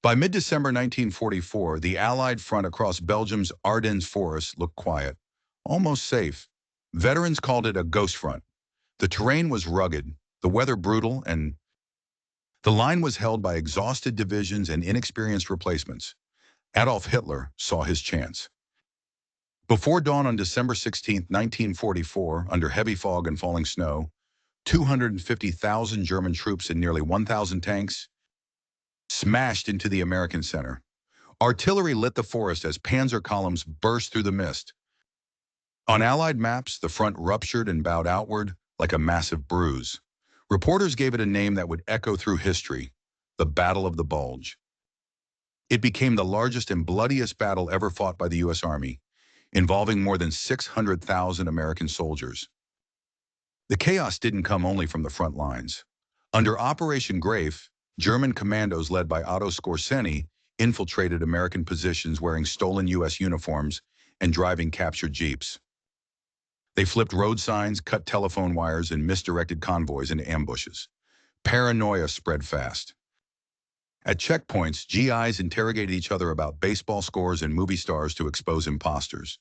By mid-December 1944, the Allied front across Belgium's Ardennes forests looked quiet, almost safe. Veterans called it a ghost front. The terrain was rugged, the weather brutal, and the line was held by exhausted divisions and inexperienced replacements. Adolf Hitler saw his chance. Before dawn on December 16, 1944, under heavy fog and falling snow, 250,000 German troops and nearly 1,000 tanks smashed into the American center. Artillery lit the forest as Panzer columns burst through the mist. On Allied maps, the front ruptured and bowed outward like a massive bruise. Reporters gave it a name that would echo through history: the Battle of the Bulge. It became the largest and bloodiest battle ever fought by the U.S. Army, involving more than 600,000 American soldiers. The chaos didn't come only from the front lines. Under Operation Greif, German commandos led by Otto Skorzeny infiltrated American positions wearing stolen U.S. uniforms and driving captured jeeps. They flipped road signs, cut telephone wires, and misdirected convoys into ambushes. Paranoia spread fast. At checkpoints, GIs interrogated each other about baseball scores and movie stars to expose imposters.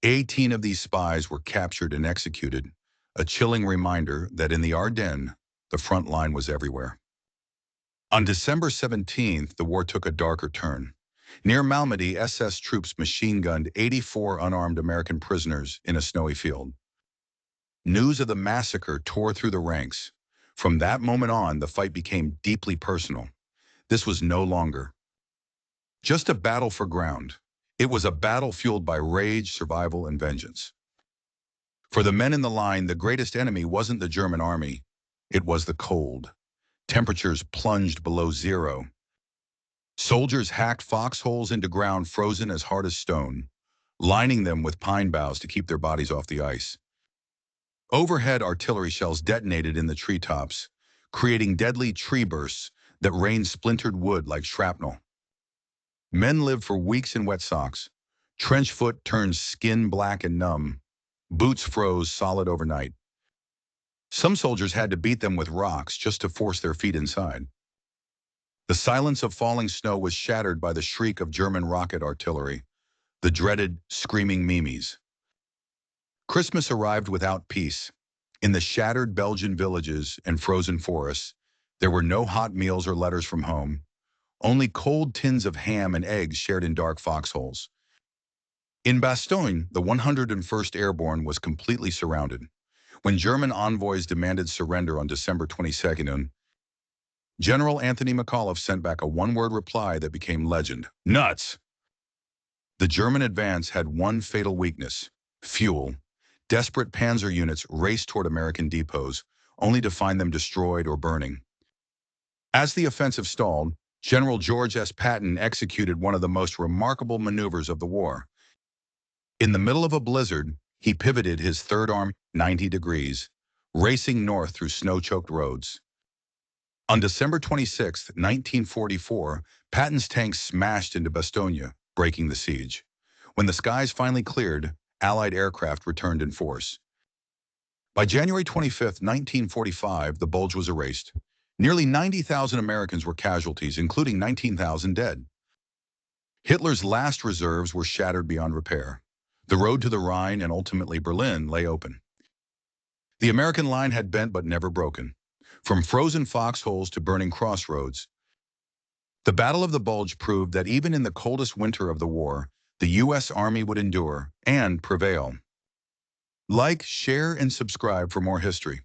18 of these spies were captured and executed, a chilling reminder that in the Ardennes, the front line was everywhere. On December 17th, the war took a darker turn. Near Malmedy, SS troops machine-gunned 84 unarmed American prisoners in a snowy field. News of the massacre tore through the ranks. From that moment on, the fight became deeply personal. This was no longer just a battle for ground. It was a battle fueled by rage, survival, and vengeance. For the men in the line, the greatest enemy wasn't the German army. It was the cold. Temperatures plunged below zero. Soldiers hacked foxholes into ground frozen as hard as stone, lining them with pine boughs to keep their bodies off the ice. Overhead, artillery shells detonated in the treetops, creating deadly tree bursts that rained splintered wood like shrapnel. Men lived for weeks in wet socks. Trench foot turned skin black and numb. Boots froze solid overnight. Some soldiers had to beat them with rocks just to force their feet inside. The silence of falling snow was shattered by the shriek of German rocket artillery, the dreaded screaming Mimes. Christmas arrived without peace. In the shattered Belgian villages and frozen forests, there were no hot meals or letters from home, only cold tins of ham and eggs shared in dark foxholes. In Bastogne, the 101st Airborne was completely surrounded. When German envoys demanded surrender on December 22nd, General Anthony McAuliffe sent back a one-word reply that became legend: nuts! The German advance had one fatal weakness: fuel. Desperate Panzer units raced toward American depots, only to find them destroyed or burning. As the offensive stalled, General George S. Patton executed one of the most remarkable maneuvers of the war. In the middle of a blizzard, he pivoted his Third Army 90 degrees, racing north through snow-choked roads. On December 26, 1944, Patton's tanks smashed into Bastogne, breaking the siege. When the skies finally cleared, Allied aircraft returned in force. By January 25, 1945, the Bulge was erased. Nearly 90,000 Americans were casualties, including 19,000 dead. Hitler's last reserves were shattered beyond repair. The road to the Rhine and ultimately Berlin lay open. The American line had bent but never broken. From frozen foxholes to burning crossroads, the Battle of the Bulge proved that even in the coldest winter of the war, the U.S. Army would endure and prevail. Like, share, and subscribe for more history.